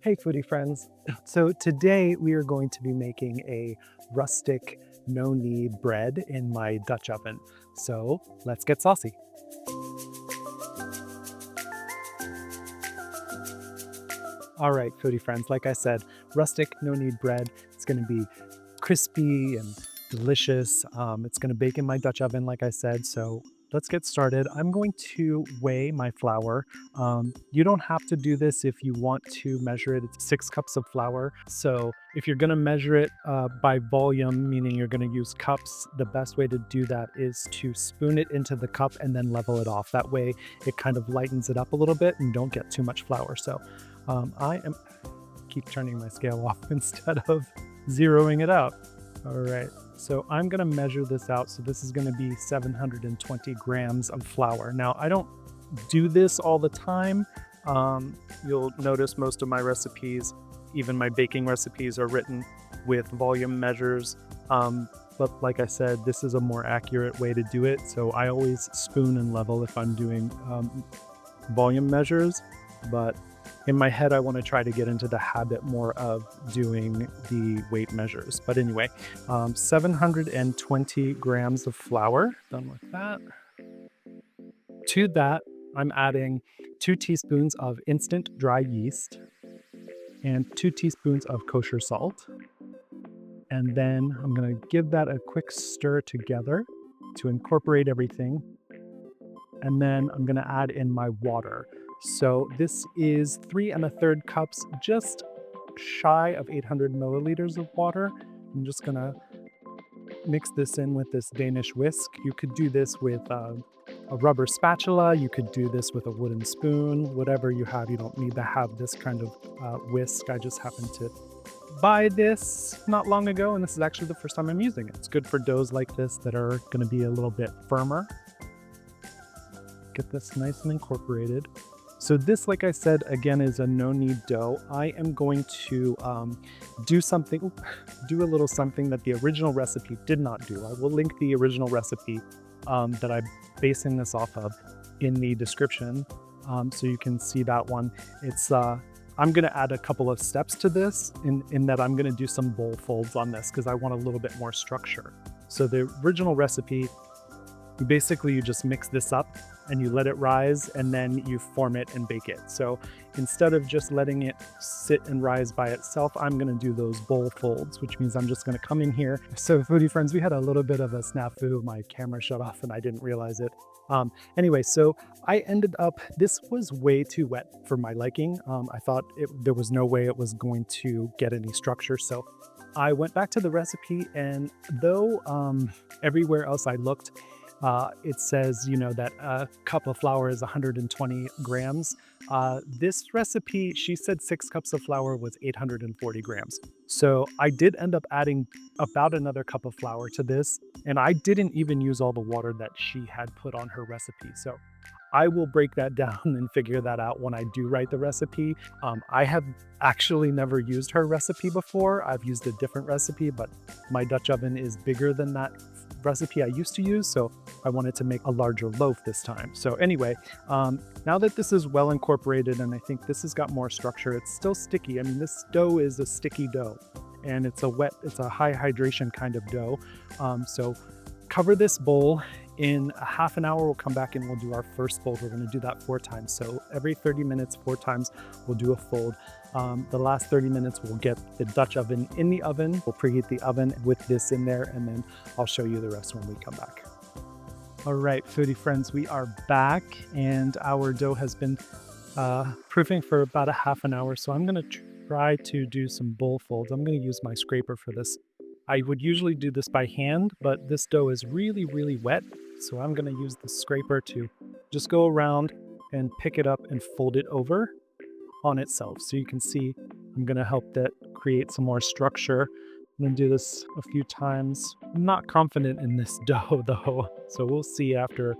Hey foodie friends. So today we are going to be making a rustic no knead bread in my Dutch oven. So let's get saucy. All right, foodie friends, like I said, rustic no knead bread. It's going to be crispy and delicious. It's going to bake in my Dutch oven, like I said. So let's get started. I'm going to weigh my flour. You don't have to do this if you want to measure it. It's 6 cups of flour. So if you're going to measure it by volume, meaning you're going to use cups, the best way to do that is to spoon it into the cup and then level it off. That way it kind of lightens it up a little bit and don't get too much flour. So keep turning my scale off instead of zeroing it out. All right, so I'm gonna measure this out. So this is gonna be 720 grams of flour. Now, I don't do this all the time. You'll notice most of my recipes, even my baking recipes, are written with volume measures. But like I said, this is a more accurate way to do it. So I always spoon and level if I'm doing volume measures, but in my head, I want to try to get into the habit more of doing the weight measures. But anyway, 720 grams of flour, done with that. To that, I'm adding 2 teaspoons of instant dry yeast and 2 teaspoons of kosher salt. And then I'm going to give that a quick stir together to incorporate everything. And then I'm going to add in my water. So this is 3 1/3 cups, just shy of 800 milliliters of water. I'm just gonna mix this in with this Danish whisk. You could do this with a rubber spatula. You could do this with a wooden spoon, whatever you have. You don't need to have this kind of whisk. I just happened to buy this not long ago, and this is actually the first time I'm using it. It's good for doughs like this that are gonna be a little bit firmer. Get this nice and incorporated. So this, like I said, again, is a no knead dough. I am going to do a little something that the original recipe did not do. I will link the original recipe that I'm basing this off of in the description, so you can see that one. It's I'm gonna add a couple of steps to this in that I'm gonna do some bowl folds on this because I want a little bit more structure. So the original recipe, you just mix this up and you let it rise and then you form it and bake it. So instead of just letting it sit and rise by itself, I'm gonna do those bowl folds, which means I'm just gonna come in here. So foodie friends, we had a little bit of a snafu. My camera shut off and I didn't realize it. Anyway, so I ended up, this was way too wet for my liking. I thought there was no way it was going to get any structure. So I went back to the recipe, and though everywhere else I looked, it says, that a cup of flour is 120 grams. This recipe, she said 6 cups of flour was 840 grams. So I did end up adding about another cup of flour to this, and I didn't even use all the water that she had put on her recipe. So I will break that down and figure that out when I do write the recipe. I have actually never used her recipe before. I've used a different recipe, but my Dutch oven is bigger than that recipe I used to use, so I wanted to make a larger loaf this time. So anyway, now that this is well incorporated and I think this has got more structure, it's still sticky. I mean, this dough is a sticky dough, and it's a high hydration kind of dough. So cover this bowl. In a half an hour, we'll come back and we'll do our first fold. We're going to do that 4 times. So every 30 minutes, 4 times, we'll do a fold. The last 30 minutes, we'll get the Dutch oven in the oven. We'll preheat the oven with this in there, and then I'll show you the rest when we come back. All right, foodie friends, we are back, and our dough has been proofing for about a half an hour. So I'm going to try to do some bowl folds. I'm going to use my scraper for this. I would usually do this by hand, but this dough is really, really wet. So I'm gonna use the scraper to just go around and pick it up and fold it over on itself. So you can see I'm gonna help that create some more structure. I'm gonna do this a few times. I'm not confident in this dough though. So we'll see after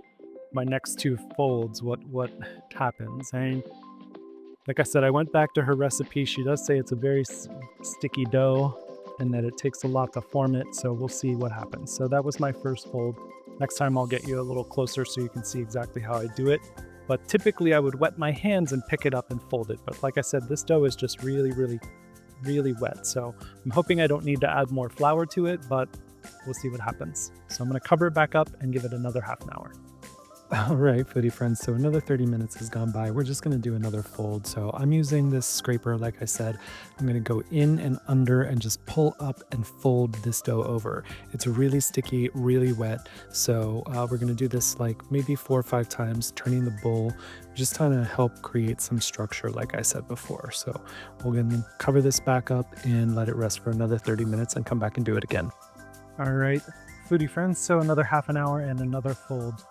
my next 2 folds what happens. And like I said, I went back to her recipe. She does say it's a very sticky dough and that it takes a lot to form it. So we'll see what happens. So that was my first fold. Next time I'll get you a little closer so you can see exactly how I do it. but typically I would wet my hands and pick it up and fold it. But like I said, this dough is just really, really, really wet. So I'm hoping I don't need to add more flour to it, but we'll see what happens. So I'm gonna cover it back up and give it another half an hour. All right, foodie friends, so another 30 minutes has gone by. We're just gonna do another fold. So I'm using this scraper, like I said. I'm gonna go in and under and just pull up and fold this dough over. It's really sticky, really wet. So we're gonna do this like maybe 4 or 5 times, turning the bowl, just trying to help create some structure, like I said before. So we're gonna cover this back up and let it rest for another 30 minutes and come back and do it again. All right, foodie friends, so another half an hour and another fold.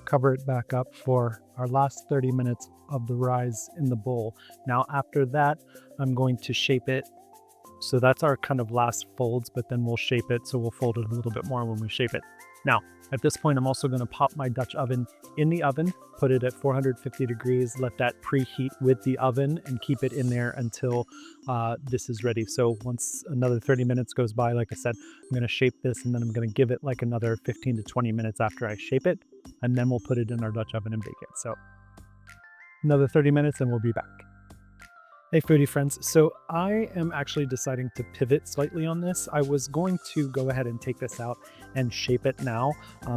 Cover it back up for our last 30 minutes of the rise in the bowl. Now after that, I'm going to shape it. So that's our kind of last folds, but then we'll shape it. So we'll fold it a little bit more when we shape it. Now, at this point, I'm also going to pop my Dutch oven in the oven, put it at 450 degrees, let that preheat with the oven and keep it in there until this is ready. So once another 30 minutes goes by, like I said, I'm going to shape this and then I'm going to give it like another 15 to 20 minutes after I shape it. And then we'll put it in our Dutch oven and bake it. So another 30 minutes and we'll be back. Hey foodie friends, so I am actually deciding to pivot slightly on this. I was going to go ahead and take this out and shape it now,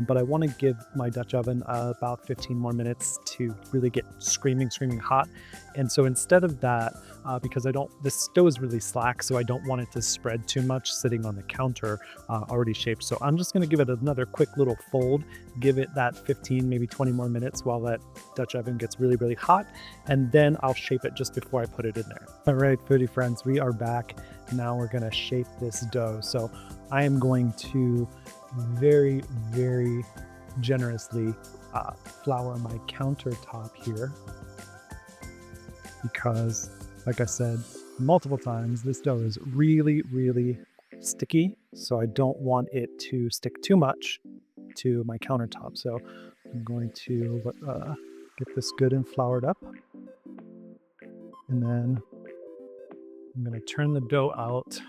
but I want to give my Dutch oven about 15 more minutes to really get screaming hot. And so instead of that, because this dough is really slack, so I don't want it to spread too much sitting on the counter already shaped. So I'm just going to give it another quick little fold, give it that 15, maybe 20 more minutes while that Dutch oven gets really hot, and then I'll shape it just before I put it in there. All right, foodie friends, we are back. Now we're going to shape this dough. So I am going to very generously flour my countertop here because, like I said multiple times, this dough is really sticky. So I don't want it to stick too much to my countertop. So I'm going to get this good and floured up. And then I'm going to turn the dough out.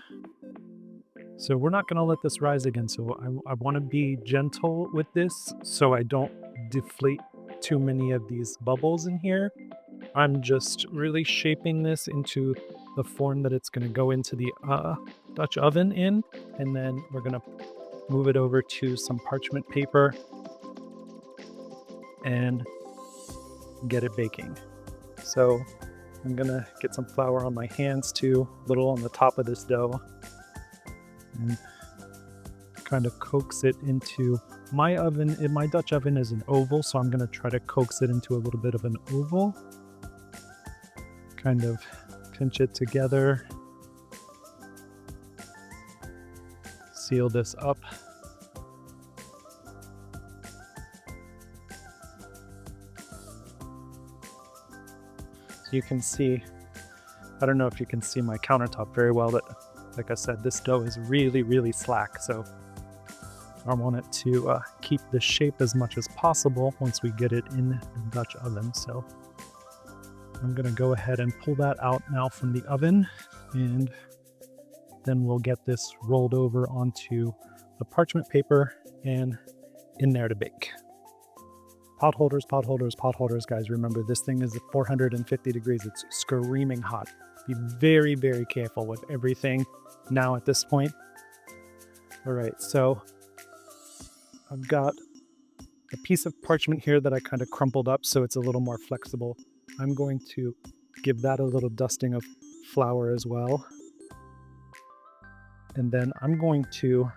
So we're not going to let this rise again. So I want to be gentle with this so I don't deflate too many of these bubbles in here. I'm just really shaping this into the form that it's going to go into the Dutch oven in. And then we're going to move it over to some parchment paper and get it baking. So I'm going to get some flour on my hands too, a little on the top of this dough, and kind of coax it into my oven. My Dutch oven is an oval, so I'm going to try to coax it into a little bit of an oval. Kind of pinch it together. Seal this up. So you can see, I don't know if you can see my countertop very well, but like I said, this dough is really slack. So I want it to keep the shape as much as possible once we get it in the Dutch oven. So I'm going to go ahead and pull that out now from the oven, and then we'll get this rolled over onto the parchment paper and in there to bake. Pot holders, guys. Remember, this thing is at 450 degrees. It's screaming hot. Be very careful with everything now at this point. All right, so I've got a piece of parchment here that I kind of crumpled up so it's a little more flexible. I'm going to give that a little dusting of flour as well. And then I'm going to,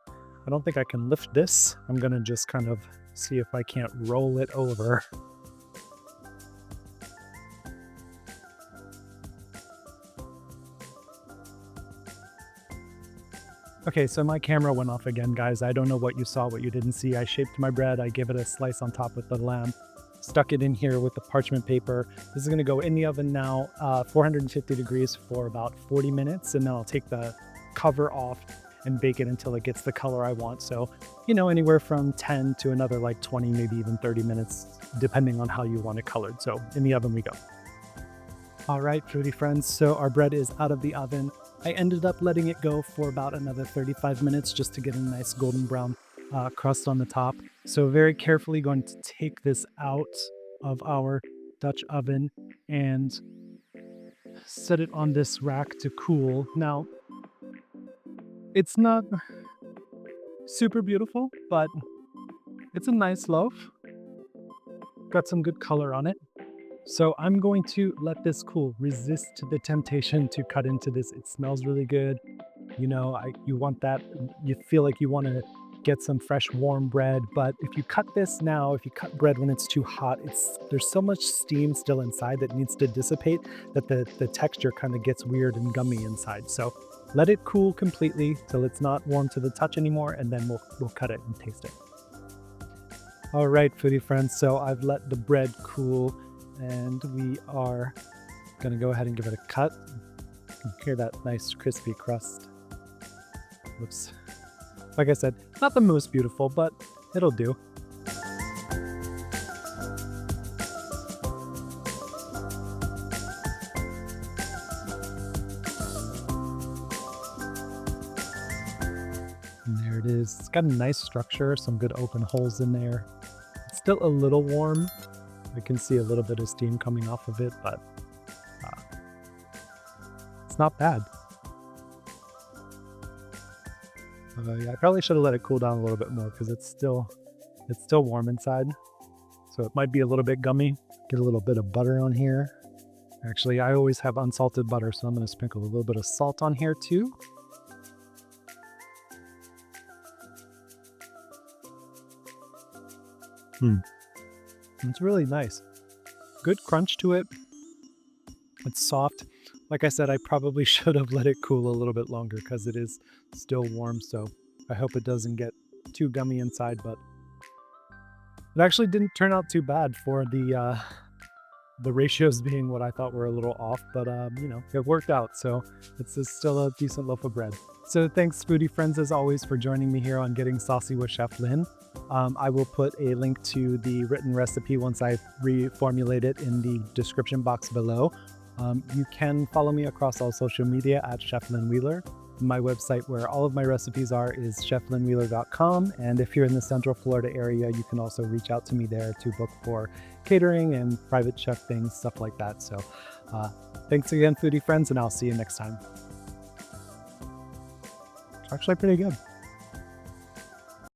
I don't think I can lift this. I'm going to just kind of see if I can't roll it over. Okay, so my camera went off again, guys. I don't know what you saw, what you didn't see. I shaped my bread. I gave it a slice on top with the lamb. Stuck it in here with the parchment paper. This is going to go in the oven now, 450 degrees for about 40 minutes. And then I'll take the cover off and bake it until it gets the color I want. So, you know, anywhere from 10 to another like 20, maybe even 30 minutes, depending on how you want it colored. So in the oven we go. All right, fruity friends. So our bread is out of the oven. I ended up letting it go for about another 35 minutes just to get a nice golden brown crust on the top. So very carefully going to take this out of our Dutch oven and set it on this rack to cool. Now, it's not super beautiful, but it's a nice loaf. Got some good color on it. So I'm going to let this cool. Resist the temptation to cut into this. It smells really good. You know, you want that. You feel like you want to get some fresh warm bread, but if you cut this now, if you cut bread when it's too hot, there's so much steam still inside that needs to dissipate that the texture kind of gets weird and gummy inside. So let it cool completely till it's not warm to the touch anymore, and then we'll cut it and taste it. All right, foodie friends, so I've let the bread cool and we are gonna go ahead and give it a cut. You can hear that nice crispy crust. Looks, like I said, not the most beautiful, but it'll do. And there it is. It's got a nice structure, some good open holes in there. It's still a little warm. I can see a little bit of steam coming off of it, but it's not bad. Yeah, I probably should have let it cool down a little bit more because it's still warm inside. So it might be a little bit gummy. Get a little bit of butter on here. Actually, I always have unsalted butter, so I'm going to sprinkle a little bit of salt on here too. It's really nice. Good crunch to it. It's soft. Like I said, I probably should have let it cool a little bit longer because it is still warm, so I hope it doesn't get too gummy inside, but it actually didn't turn out too bad for the ratios being what I thought were a little off, but you know, it worked out, so it's still a decent loaf of bread. So thanks, foodie friends, as always, for joining me here on Getting Saucy with Chef Lynn. I will put a link to the written recipe once I reformulate it in the description box below. You can follow me across all social media at Chef Lynn Wheeler. My website where all of my recipes are is cheflynnwheeler.com. And if you're in the Central Florida area, you can also reach out to me there to book for catering and private chef things, stuff like that. So thanks again, foodie friends, and I'll see you next time. It's actually pretty good.